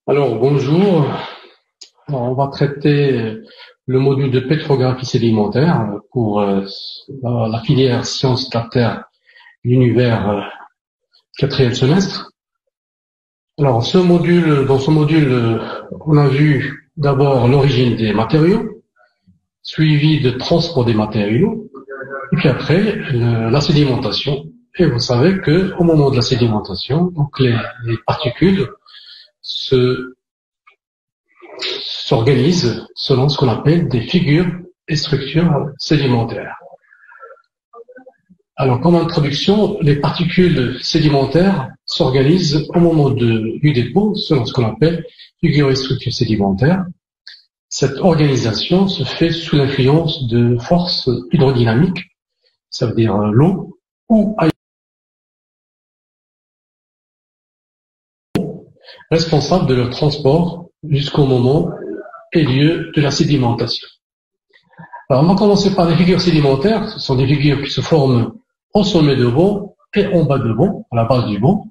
Alors, bonjour. Alors, on va traiter le module de pétrographie sédimentaire pour la filière sciences de la Terre, l'univers, quatrième semestre. Alors, dans ce module, on a vu d'abord l'origine des matériaux, suivi de transport des matériaux, et puis après, la sédimentation. Et vous savez que au moment de la sédimentation, donc les particules s'organisent selon ce qu'on appelle des figures et structures sédimentaires. Alors, comme introduction, les particules sédimentaires s'organisent au moment du dépôt selon ce qu'on appelle figures et structures sédimentaires. Cette organisation se fait sous l'influence de forces hydrodynamiques, ça veut dire l'eau, ou responsables de leur transport jusqu'au moment et lieu de la sédimentation. Alors, on va commencer par les figures sédimentaires. Ce sont des figures qui se forment au sommet de banc et en bas de banc, à la base du banc.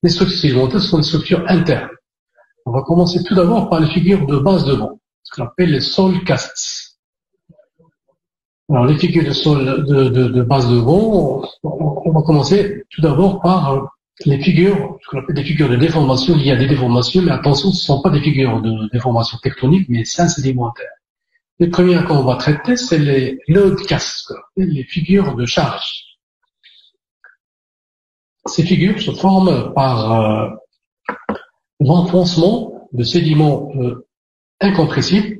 Les structures sédimentaires sont des structures internes. On va commencer tout d'abord par les figures de base de banc, ce qu'on appelle les soil casts. Alors, les figures de base de banc, on va commencer tout d'abord par les figures, ce qu'on appelle des figures de déformation. Il y a des déformations, mais attention, ce ne sont pas des figures de déformation tectonique, mais c'est sédimentaire. Les premières qu'on va traiter, c'est les load casts, les figures de charge. Ces figures se forment par l'enfoncement de sédiments incompressibles,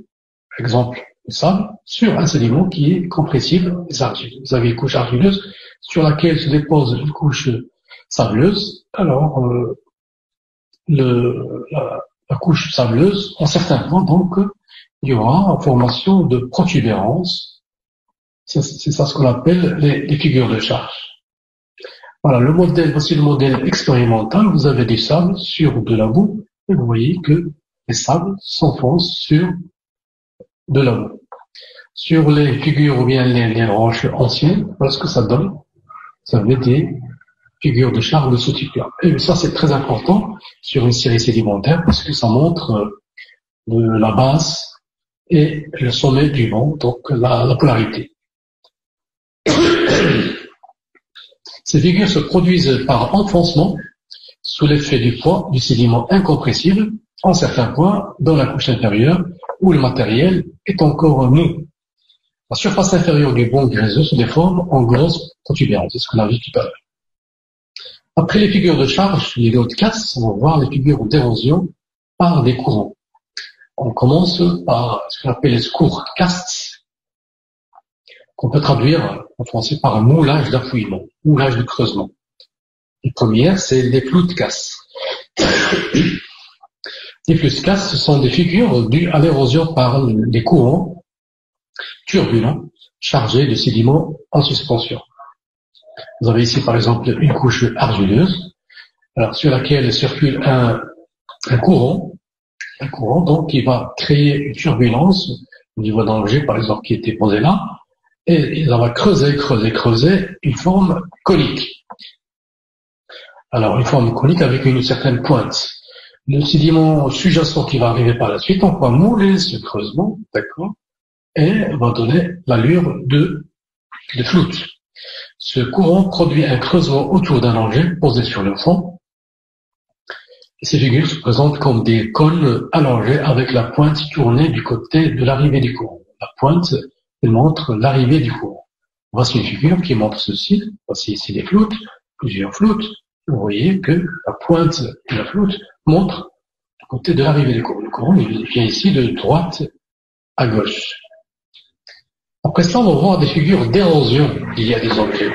par exemple le sable, sur un sédiment qui est compressible, les argiles. Vous avez une couche argileuse sur laquelle se dépose une couche sableuse. Alors, la couche sableuse, en certains points, donc, il y aura formation de protubérances. C'est ça ce qu'on appelle les figures de charge. Voilà, voici le modèle expérimental. Vous avez du sable sur de la boue, et vous voyez que les sables s'enfoncent sur de la boue. Sur les figures ou bien les roches anciennes, voilà ce que ça donne. Vous avez des figures de charge de ce type-là. Et ça, c'est très important sur une série sédimentaire parce que ça montre la base et le sommet du banc, donc la polarité. Ces figures se produisent par enfoncement sous l'effet du poids du sédiment incompressible en certains points dans la couche inférieure où le matériel est encore mou. La surface inférieure du banc gréseux se déforme en grosses protubérances, c'est ce qu'on a vu tout à l'heure. Après les figures de charge, les load casts, on va voir les figures d'érosion par des courants. On commence par ce qu'on appelle les scour casts, qu'on peut traduire en français par un moulage d'affouillement, moulage de creusement. Les premières, c'est les flood casts. Les flood casts, ce sont des figures dues à l'érosion par des courants turbulents chargés de sédiments en suspension. Vous avez ici, par exemple, une couche argileuse, alors, sur laquelle circule un courant, donc, qui va créer une turbulence au niveau d'un objet, par exemple, qui était posé là, et ça va creuser une forme conique. Alors, une forme conique avec une certaine pointe. Le sédiment sous-jacent qui va arriver par la suite, on va mouler ce creusement, d'accord, et va donner l'allure de flotte. Ce courant produit un creusement autour d'un objet posé sur le fond. Et ces figures se présentent comme des cônes allongés avec la pointe tournée du côté de l'arrivée du courant. La pointe, elle montre l'arrivée du courant. Voici une figure qui montre ceci. Voici ici des flottes, plusieurs flottes. Vous voyez que la pointe de la flotte montre le côté de l'arrivée du courant. Le courant, il vient ici de droite à gauche. Après ça, on va voir des figures d'érosion liées à des objets.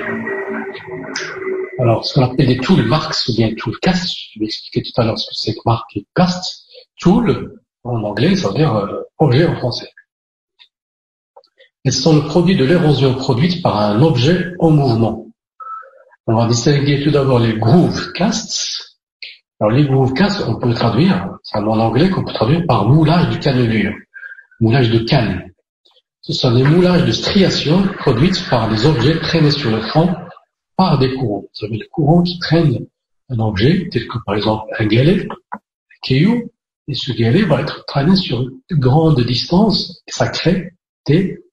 Alors, ce qu'on appelle des tool marks ou bien tool casts, je vais expliquer tout à l'heure ce que c'est que marque et cast. Tool, en anglais, ça veut dire objet en français. Elles sont le produit de l'érosion produite par un objet en mouvement. On va distinguer tout d'abord les groove casts. Alors, les groove casts, on peut traduire, c'est un mot en anglais qu'on peut traduire par moulage de cannelure, moulage de canne. Ce sont des moulages de striations produites par des objets traînés sur le fond par des courants. Vous avez des courants qui traînent un objet, tel que par exemple un galet, un caillou, et ce galet va être traîné sur une grande distance et ça crée des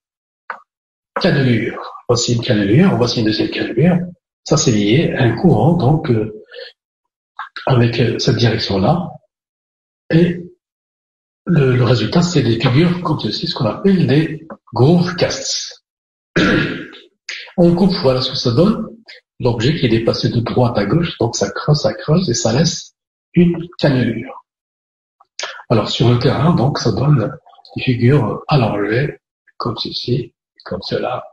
cannelures. Voici une cannelure, voici une deuxième cannelure. Ça, c'est lié à un courant, donc, avec cette direction-là. Et le résultat, c'est des figures comme ceci, ce qu'on appelle des groove casts. On coupe, voilà ce que ça donne. L'objet qui est déplacé de droite à gauche, donc ça creuse et ça laisse une cannelure. Alors sur le terrain, donc ça donne des figures allongées, comme ceci, comme cela,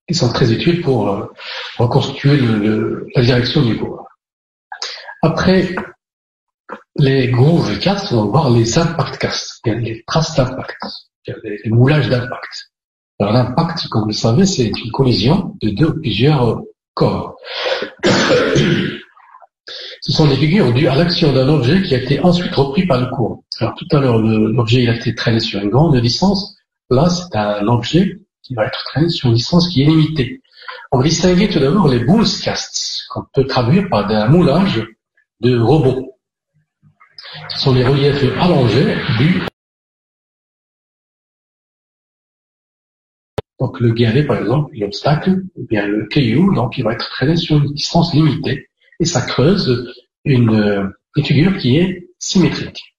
qui sont très utiles pour reconstituer la direction du cours. Après les groove casts, on va voir les impact casts, les traces d'impact, les moulages d'impact. Alors l'impact, comme vous le savez, c'est une collision de deux ou plusieurs corps. Ce sont des figures dues à l'action d'un objet qui a été ensuite repris par le courant. Alors tout à l'heure, l'objet il a été traîné sur une grande distance. Là, c'est un objet qui va être traîné sur une distance qui est limitée. On va distinguer tout d'abord les boule casts, qu'on peut traduire par un moulage de robots. Ce sont des reliefs allongés dus. Donc le galet, par exemple, l'obstacle, ou bien le caillou, donc il va être traîné sur une distance limitée. Et ça creuse une figure qui est symétrique.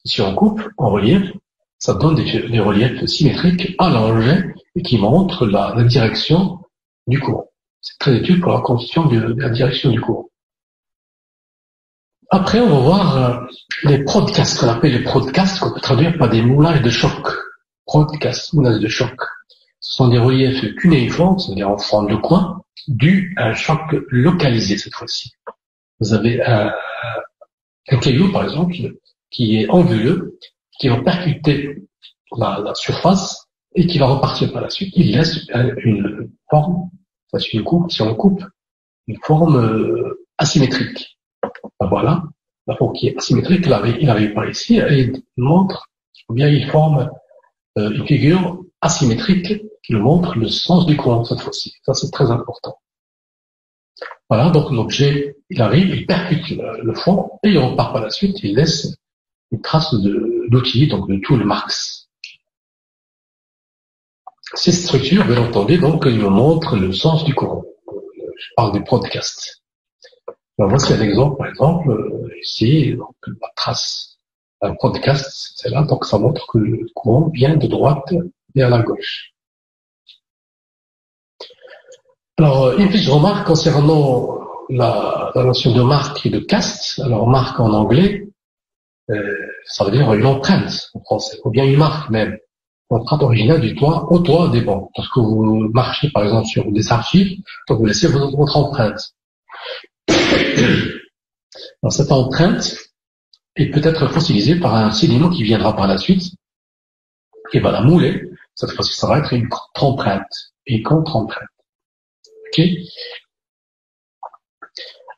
Si on coupe en relief, ça donne des reliefs symétriques allongés et qui montrent la direction du courant. C'est très utile pour la constitution de la direction du courant. Après, on va voir les prodcasts, qu'on appelle les prodcasts, qu'on peut traduire par des moulages de choc. Prodcasts, moulages de choc. Ce sont des reliefs cunéiformes, c'est-à-dire en forme de coin, dus à un choc localisé cette fois-ci. Vous avez un caillou, par exemple, qui est anguleux, qui va percuter la surface et qui va repartir par la suite. Il laisse une forme, si on coupe, une forme asymétrique. Ben voilà, la forme qui est asymétrique, il arrive par ici et il montre, ou bien il forme une figure asymétrique qui nous montre le sens du courant cette fois-ci. Ça, c'est très important. Voilà, donc l'objet, il arrive, il percute le fond et il repart par la suite, il laisse une trace d'outils, donc de tool marks. Ces structures, bien entendu, donc, ils me montrent le sens du courant. Je parle des podcasts. Alors, voici un exemple, par exemple, ici, donc, la trace d'un podcast, c'est là, donc ça montre que le courant vient de droite vers la gauche. Alors, une petite remarque concernant la notion de marque et de cast. Alors, marque en anglais, ça veut dire une empreinte en français, ou bien une marque même. L'empreinte originale du toit au toit des bancs. Lorsque vous marchez, par exemple, sur des archives, donc vous laissez votre empreinte. Alors, cette empreinte est peut-être fossilisée par un sédiment qui viendra par la suite, et va la mouler. Cette fois-ci, ça va être une contre-empreinte, une contre-empreinte. Ok.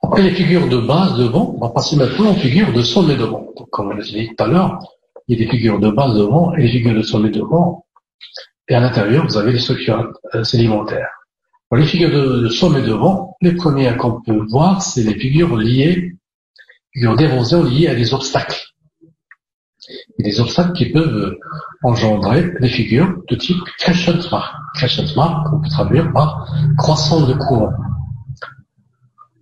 Après les figures de base de vent, on va passer maintenant aux figures de sommet de vent. Donc, comme on l'a dit tout à l'heure, il y a des figures de base de vent et des figures de sommet de vent. Et à l'intérieur, vous avez les structures sédimentaires. Alors, les figures de sommet de vent, les premières qu'on peut voir, c'est les figures d'érosion liées à des obstacles. Et des obstacles qui peuvent engendrer des figures de type crescent mark. Crescent mark, on peut traduire par croissant de courant.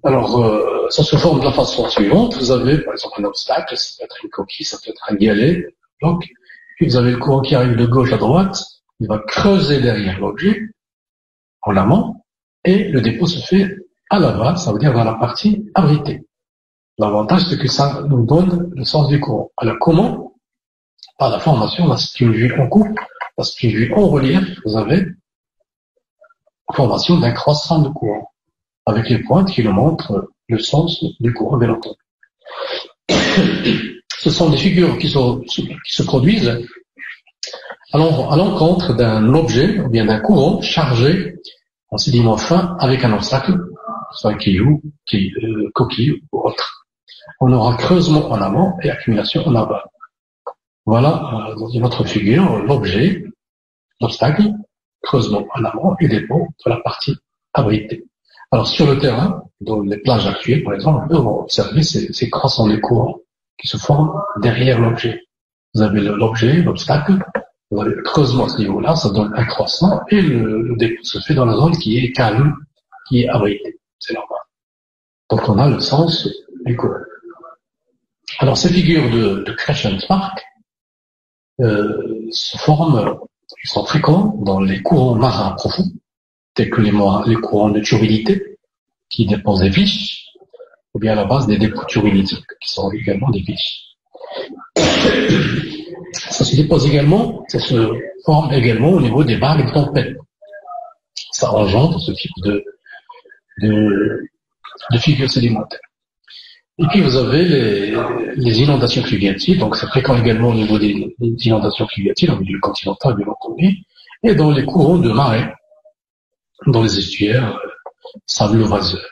Alors, ça se forme de la façon suivante. Vous avez, par exemple, un obstacle, ça peut être une coquille, ça peut être un galet, donc, puis vous avez le courant qui arrive de gauche à droite, il va creuser derrière l'objet, en amont, et le dépôt se fait à l'aval, ça veut dire dans la partie abritée. L'avantage, c'est que ça nous donne le sens du courant. Alors, comment? Par la formation, là, c'est une vue en coupe, parce qu'une vue en relief, vous avez la formation d'un croissant de courant, avec les pointes qui nous montrent le sens du courant, bien entendu. Ce sont des figures qui se produisent à l'encontre d'un objet, ou bien d'un courant chargé en sédiment fin avec un obstacle, soit un caillou, coquille ou autre. On aura creusement en amont et accumulation en aval. Voilà, dans une autre figure, l'objet, l'obstacle, creusement en amont et dépôt de la partie abritée. Alors, sur le terrain, dans les plages actuelles, par exemple, on peut observer ces croissants de courant qui se forment derrière l'objet. Vous avez l'objet, l'obstacle, vous avez le creusement à ce niveau-là, ça donne un croissant, et le dépôt se fait dans la zone qui est calme, qui est abritée. C'est normal. Donc on a le sens du courant. Alors ces figures de crescent spark se forment, ils sont fréquents dans les courants marins profonds, tels que les courants de turbidité, qui déposent des fiches, ou bien à la base des dépôts turbidiques, qui sont également des fiches. Ça se dépose également, ça se forme également au niveau des vagues de tempête. Ça engendre ce type de figures sédimentaires. Et puis vous avez les inondations fluviatiles, donc c'est fréquent également au niveau des inondations fluviatiles, au milieu continental bien entendu, et dans les courants de marée, dans les estuaires sableux vaseux.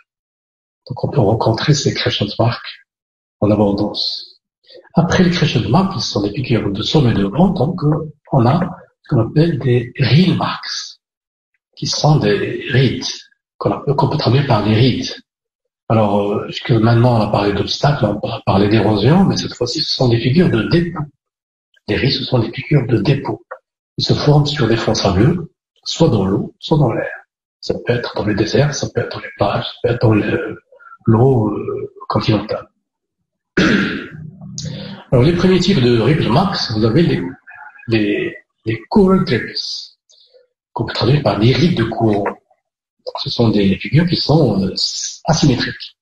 Donc on peut rencontrer ces crescent spark en abondance. Après les crescent marks, qui sont des figures de sommet de vent, donc on a ce qu'on appelle des reel marks, qui sont des rides, qu'on peut traduire par des rides. Alors, puisque maintenant on a parlé d'obstacles, on a parlé d'érosion, mais cette fois-ci ce sont des figures de dépôt. Les rides, ce sont des figures de dépôt. Ils se forment sur des fonds sableux, soit dans l'eau, soit dans l'air. Ça peut être dans les déserts, ça peut être dans les plages, ça peut être dans l'eau continentale. Alors, les premiers types de ripple marks, vous avez les current ripples, qu'on peut traduire par des rides de courant. Donc, ce sont des figures qui sont asymétriques.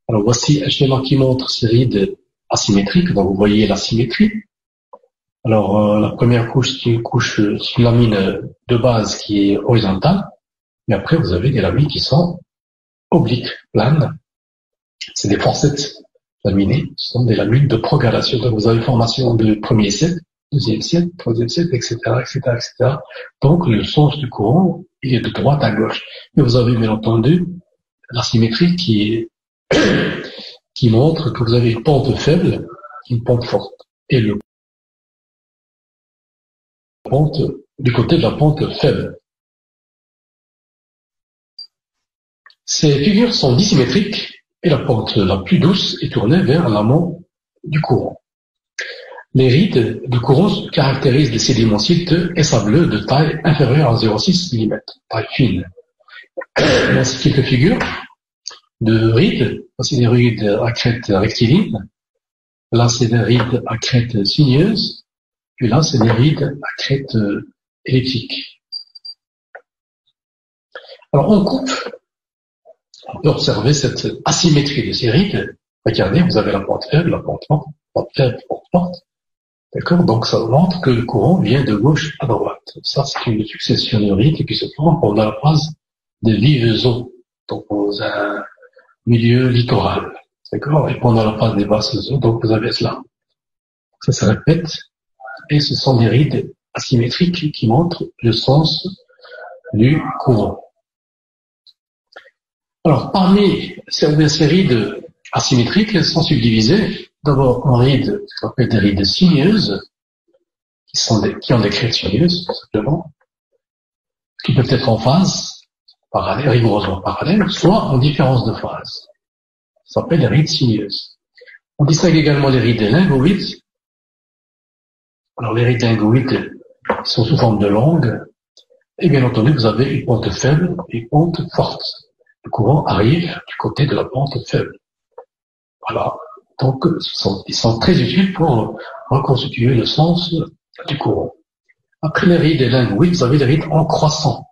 Alors, voici un schéma qui montre ces rides asymétriques. Donc, vous voyez la symétrie. Alors, la première couche, c'est une lamine de base qui est horizontale. Mais après, vous avez des lamines qui sont obliques, planes. C'est des forceps laminées. Ce sont des lamines de progradation. Donc, vous avez formation de premier set, deuxième set, troisième set, etc., etc., etc. Donc, le sens du courant, il est de droite à gauche. Et vous avez, bien entendu, la symétrie qui montre que vous avez une pente faible, une pente forte. Et le pente, du côté de la pente faible. Ces figures sont dissymétriques et la pente la plus douce est tournée vers l'amont du courant. Les rides du courant caractérisent des sédiments silteux et sableux de taille inférieure à 0,6 mm, taille fine. Voici quelques figures de rides. Voici des rides à crête rectiligne. Là, c'est des rides à crête sinueuse. Puis là, c'est des rides à crête elliptique. Alors, on coupe. On peut observer cette asymétrie de ces rides. Regardez, vous avez la pente faible, la pente forte, pente faible, pente forte. D'accord? Donc, ça montre que le courant vient de gauche à droite. Ça, c'est une succession de rides qui se forme pendant la phase de vives eaux, donc dans un milieu littoral. D'accord? Et pendant la phase des basses eaux, donc vous avez cela. Ça se répète. Et ce sont des rides asymétriques qui montrent le sens du courant. Alors, parmi ces rides asymétriques, elles sont subdivisées d'abord en rides, ce qu'on appelle des rides sinueuses, qui ont des crêtes sinueuses, tout simplement, qui peuvent être en phase, parallèle, rigoureusement parallèle, soit en différence de phase. Ça s'appelle des rides sinueuses. On distingue également les rides lingoïdes. Alors, les rides lingoïdes sont sous forme de langue, et bien entendu, vous avez une pente faible et une pente forte. Le courant arrive du côté de la pente faible. Voilà. Donc, ils sont très utiles pour reconstituer le sens du courant. Après les rides lingoïdes, vous avez les rides en croissant.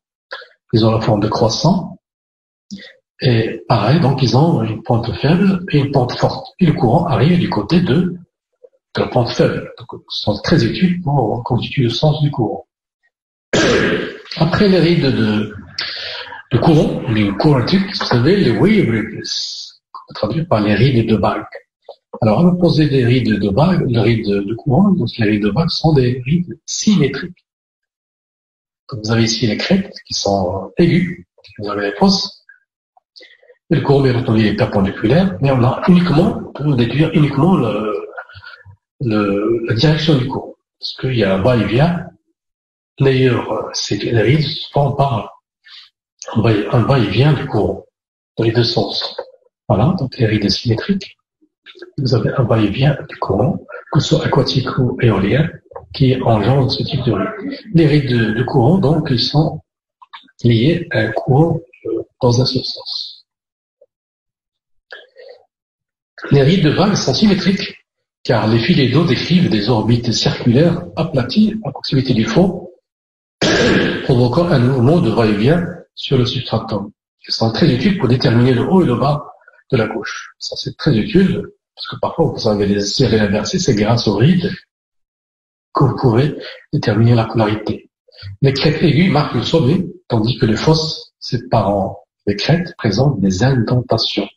Ils ont la forme de croissant. Et pareil, donc ils ont une pente faible et une pente forte. Et le courant arrive du côté de la pente faible. Donc, ils sont très utiles pour reconstituer le sens du courant. Après les rides de courant, les current ripples, vous savez, les wave ripples, qu'on peut traduire par les rides de vagues. Alors, à l'opposé des rides de vagues, les rides de courant, donc les rides de vagues sont des rides symétriques. Donc, vous avez ici les crêtes qui sont aiguës, vous avez les fausses, et le courant, bien entendu, est perpendiculaire, mais on a uniquement, on peut déduire uniquement la direction du courant. Parce qu'il y a un va-et-vient. D'ailleurs, les rides se forment par un va-et-vient du courant, dans les deux sens. Voilà, donc les rides symétriques. vous avez un va-et-vient du courant, que ce soit aquatique ou éolien, qui engendre ce type de rides. Les rides de courant, donc, ils sont liés à un courant dans un seul sens. Les rides de vagues sont symétriques, car les filets d'eau décrivent des orbites circulaires aplaties à proximité du fond, provoquant un mouvement de va-et-vient sur le substratum. Ils sont très utiles pour déterminer le haut et le bas de la gauche. Ça, c'est très utile, parce que parfois, vous avez des séries inversées, c'est grâce aux rides que vous pouvez déterminer la polarité. Les crêtes aiguës marquent le sommet, tandis que les fosses séparant les crêtes présentent des indentations.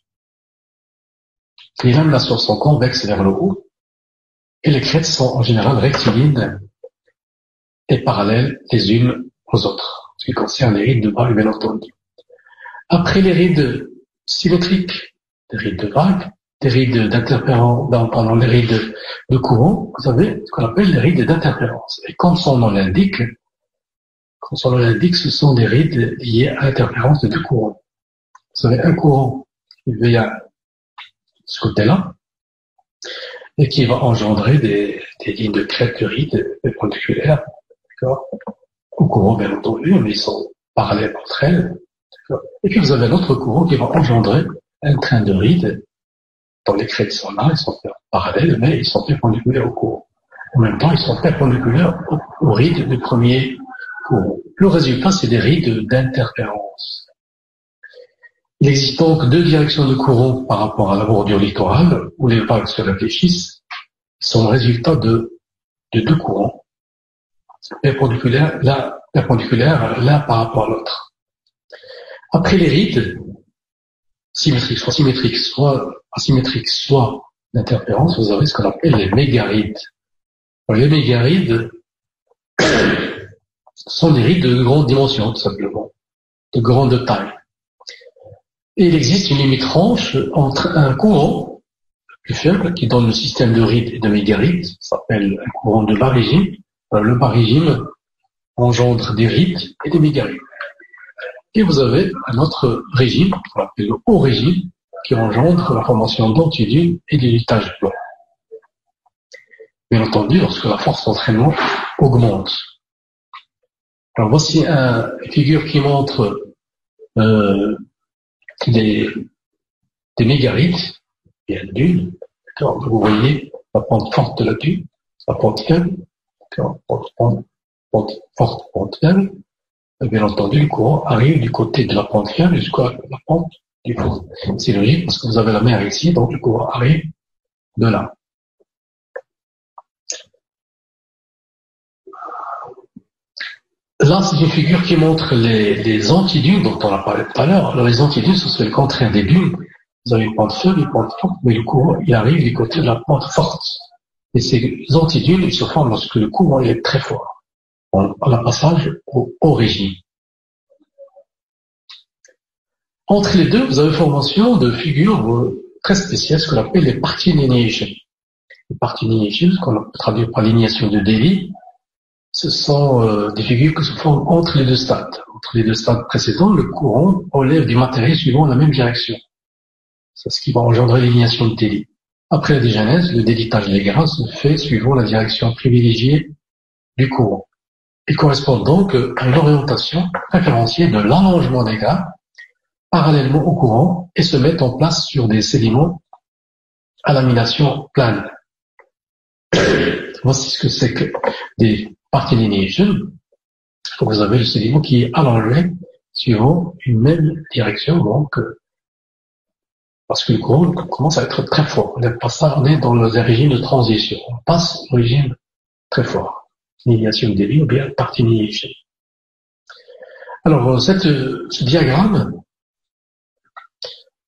Les laminations sont convexes vers le haut, et les crêtes sont en général rectilignes et parallèles les unes aux autres, ce qui concerne les rides de vagues, bien entendu. Après les rides symétriques, des rides de vagues, des rides d'interférence, les rides de courant, vous avez ce qu'on appelle les rides d'interférence. Et comme son nom l'indique, ce sont des rides liées à l'interférence de deux courants. Vous avez un courant qui vient de ce côté-là, et qui va engendrer des lignes de crête de rides perpendiculaires, d'accord, au courant, bien entendu, mais ils sont parallèles entre elles, d'accord. Et puis vous avez un autre courant qui va engendrer un train de rides, dont les crêtes sont là, ils sont parallèles, mais ils sont perpendiculaires au courant. En même temps, ils sont perpendiculaires aux rides du premier courant. Le résultat, c'est des rides d'interférence. Il existe donc deux directions de courant par rapport à la bordure littorale, où les vagues se réfléchissent, sont le résultat de deux courants perpendiculaires l'un par rapport à l'autre. Après les rides, symétriques, soit asymétriques, soit d'interférence, vous avez ce qu'on appelle les mégarides. Alors, les mégarides sont des rides de grande dimension, tout simplement, de grande taille. Et il existe une limite franche entre un courant plus faible qui donne le système de rides et de mégarides, ça s'appelle un courant de bas régime. Le bas régime engendre des rides et des mégarides. Et vous avez un autre régime, qu'on appelle le haut régime, qui engendre la formation d'antidunes et d'héritage blanc. Bien entendu, lorsque la force d'entraînement augmente. Alors voici une figure qui montre des mégarides, bien dunes, d'accord. Vous voyez la pente forte de la dune, la pente faible, d'accord, pente forte, pente faible. Et bien entendu, le courant arrive du côté de la pente faible jusqu'à la pente du fond. C'est logique parce que vous avez la mer ici, donc le courant arrive de là. Là, c'est une figure qui montre les antidunes dont on a parlé tout à l'heure. Alors, les antidunes, ce serait le contraire des dunes. Vous avez une pente faible, une pente forte, mais le courant, il arrive du côté de la pente forte. Et ces antidunes, ils se forment lorsque le courant est très fort. On a le passage au haut régime. Entre les deux, vous avez formation de figures très spéciales, ce qu'on appelle les partitionnations. Les partitionnations, ce qu'on traduit par lignation de Davy, ce sont des figures qui se forment entre les deux stades. Entre les deux stades précédents, le courant enlève du matériel suivant la même direction. C'est ce qui va engendrer l'élimination de délit. Après la dégénèse, le délitage des grains se fait suivant la direction privilégiée du courant. Il correspond donc à une orientation préférentielle de l'allongement des grains parallèlement au courant et se met en place sur des sédiments à lamination plane. Voici ce que c'est que des partitionnations. Vous avez le sédiment qui est allongé suivant une même direction, donc parce que le courant commence à être très fort. On est dans le régime de transition. On passe au régime très fort. Lignation de Davy ou bien partitionation. Alors, ce diagramme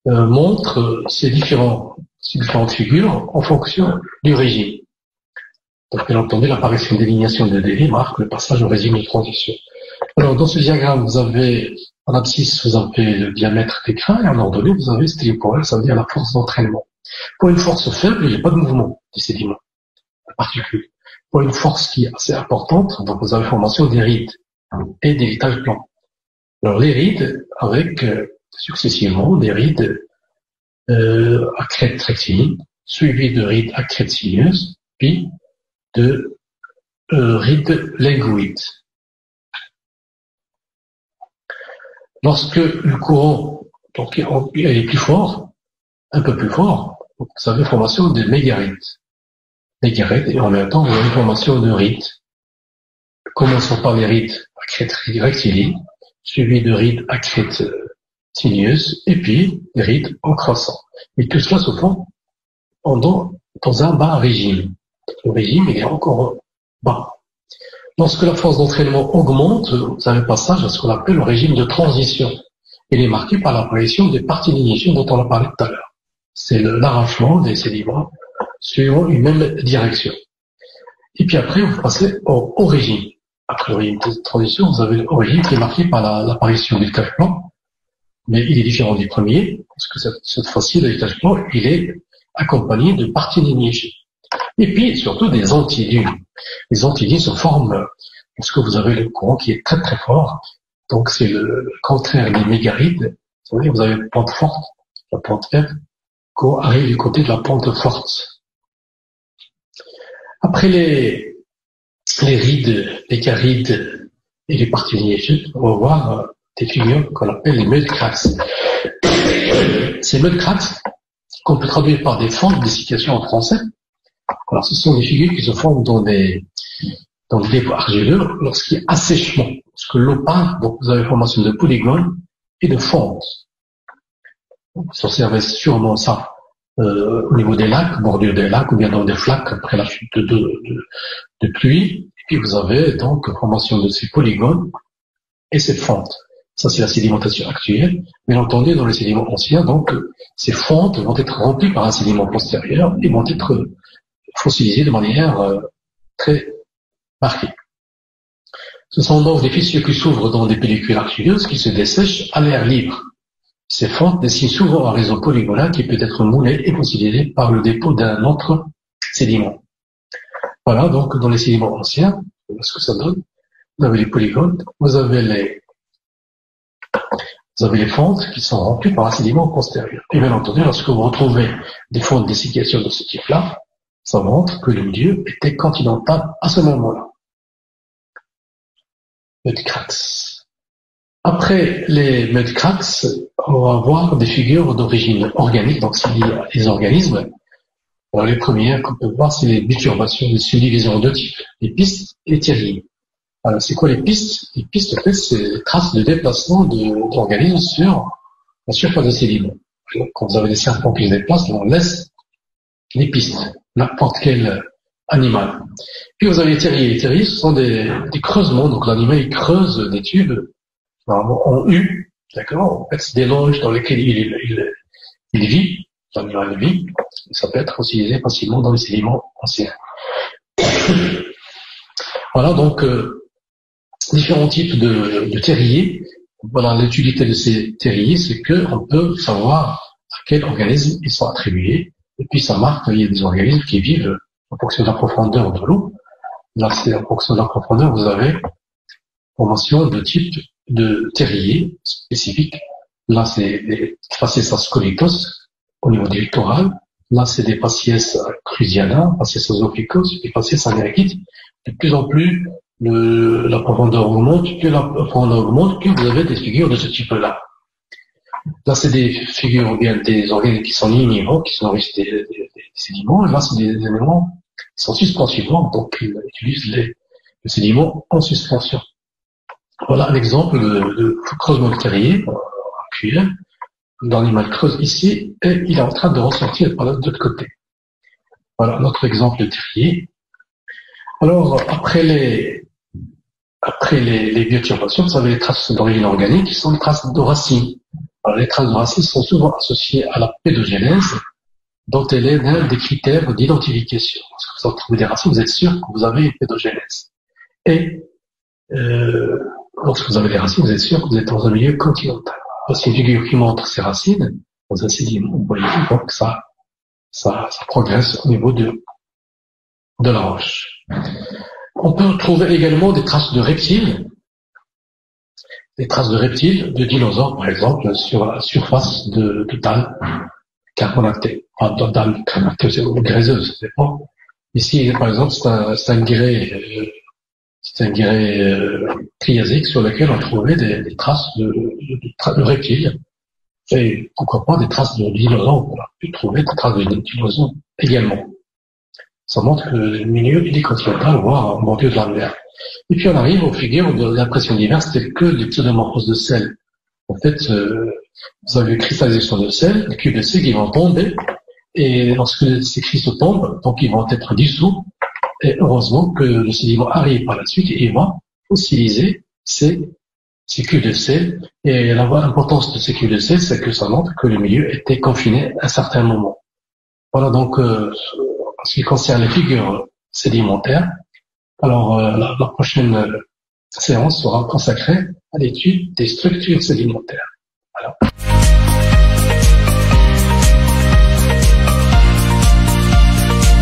montre ces différentes figures en fonction du régime. Donc, bien entendu, l'apparition des lignations de Davy marque le passage au régime de transition. Alors, dans ce diagramme, vous avez, en abscisse, vous avez le diamètre des grains, et en ordonnée, vous avez stéréoporel, ça veut dire la force d'entraînement. Pour une force faible, il n'y a pas de mouvement du sédiment, de particules. Pour une force qui est assez importante, donc vous avez formation des rides et des litages blancs. Alors, les rides, avec, successivement, des rides à crête rectiligne, suivi de rides à crête sinueuse, puis de rides linguides. Lorsque le courant donc, est plus fort, un peu plus fort, vous avez formation de mégarides. Et en même temps, vous avez formation de rides. Commençons par les rides à crête rectiligne, suivi de rides à crête sinueuse, et puis des rides en croissant. Et tout cela se fond dans un bas régime. Le régime, il est encore bas. Lorsque la force d'entraînement augmente, vous avez un passage à ce qu'on appelle le régime de transition. Il est marqué par l'apparition des parties d'inhibition dont on a parlé tout à l'heure. C'est l'arrachement des sédiments suivant une même direction. Et puis après, vous passez au régime. Après le régime de transition, vous avez le régime qui est marqué par l'apparition du tache blanc, mais il est différent du premier, parce que cette fois-ci, le tache blanc, il est accompagné de parties d'inhibition. Et puis, surtout, des antidunes. Les antidunes se forment lorsque vous avez le courant qui est très très fort. Donc, c'est le contraire des mégarides. Vous avez une pente forte, la pente faible, qu'on arrive du côté de la pente forte. Après les rides, les carides et les parties ligneuses, on va voir des figures qu'on appelle les mudcracks. Ces mudcracks, qu'on peut traduire par des fentes de dessiccation en français. Alors, ce sont des figures qui se forment dans des dépôts argileux lorsqu'il y a assèchement. Lorsque l'eau part, donc vous avez formation de polygones et de fentes. Vous observez sûrement ça au niveau des lacs, bordure des lacs, ou bien dans des flaques après la chute de pluie. Et puis vous avez donc formation de ces polygones et ces fentes. Ça, c'est la sédimentation actuelle. Bien entendu, dans les sédiments anciens, donc, ces fentes vont être remplies par un sédiment postérieur et vont être fossilisées de manière très marquée. Ce sont donc des fissures qui s'ouvrent dans des pellicules argileuses qui se dessèchent à l'air libre. Ces fentes dessinent souvent un réseau polygonal qui peut être moulé et fossilisé par le dépôt d'un autre sédiment. Voilà, donc, dans les sédiments anciens, ce que ça donne, vous avez les polygones, vous avez les fentes qui sont remplies par un sédiment postérieur. Et bien entendu, lorsque vous retrouvez des fonds de dessiccation de ce type-là, ça montre que le milieu était continental à ce moment-là. Mudcracks. Après les mudcracks, on va voir des figures d'origine organique, donc c'est les organismes. Alors les premières qu'on peut voir, c'est les biturbations, les subdivisions de type, les pistes et les terriers. Alors c'est quoi les pistes? Les pistes, en fait, c'est les traces de déplacement d'organismes sur la surface des sédiments. Quand vous avez des serpents qui se déplacent, on laisse les pistes, n'importe quel animal. Puis vous avez les terriers. Les terriers, ce sont des creusements, donc l'animal il creuse des tubes en U, d'accord? En fait, c'est des loges dans lesquelles il vit, l'animal vit. Ça peut être utilisé facilement dans les sédiments anciens. Voilà, donc différents types de terriers. Voilà, l'utilité de ces terriers, c'est qu'on peut savoir à quel organisme ils sont attribués. Et puis ça marque qu'il y a des organismes qui vivent en fonction de la profondeur de l'eau. Là, c'est en fonction de la profondeur, vous avez formation de type de terrier spécifique. Là, c'est des facies scolitos au niveau du littoral. Là, c'est des facies cruziana, facies zoophycos, et facies agriquites. De plus en plus, la profondeur augmente, plus vous avez des figures de ce type-là. Là, c'est des figures ou bien des organismes qui sont lignivores, qui sont riches des sédiments, et là, c'est des éléments qui sont suspensivores, donc ils utilisent le sédiment en suspension. Voilà un exemple de creusement de terrier actuel. L'animal creuse ici et il est en train de ressortir par l'autre côté. Voilà notre exemple de terrier. Alors, après les bioturbations, vous avez les traces d'origine organique qui sont les traces de racines. Alors, les traces de racines sont souvent associées à la pédogénèse, dont elle est l'un des critères d'identification. Lorsque vous retrouvez des racines, vous êtes sûr que vous avez une pédogénèse. Et lorsque vous avez des racines, vous êtes sûr que vous êtes dans un milieu continental. Voici une figure qui montre ces racines dans un sédiment. Vous voyez donc ça progresse au niveau de la roche. On peut trouver également des traces de reptiles, de dinosaures par exemple, sur la surface de Tal. carbonaté. Enfin, dans carbonaté, c'est graisseuse, ça dépend. Ici, par exemple, c'est un grès, triasique sur lequel on trouvait des traces de reptiles. Et pourquoi pas des traces de dinosaures. On a pu trouver des traces de dinosaures également. Ça montre que le milieu il est continental, voire en bordure de la mer. Et puis on arrive aux figures de l'impression diverse telles que les pseudomorphoses de sel. En fait, vous avez une cristallisation de sel, des cubes de sel qui vont tomber, et lorsque ces cristaux tombent, donc ils vont être dissous, et heureusement que le sédiment arrive par la suite et il va fossiliser ces cubes de sel. Et l'importance de ces cubes de sel, c'est que ça montre que le milieu était confiné à un certain moment. Voilà donc en ce qui concerne les figures sédimentaires. Alors la prochaine séance sera consacrée à l'étude des structures sédimentaires. Voilà.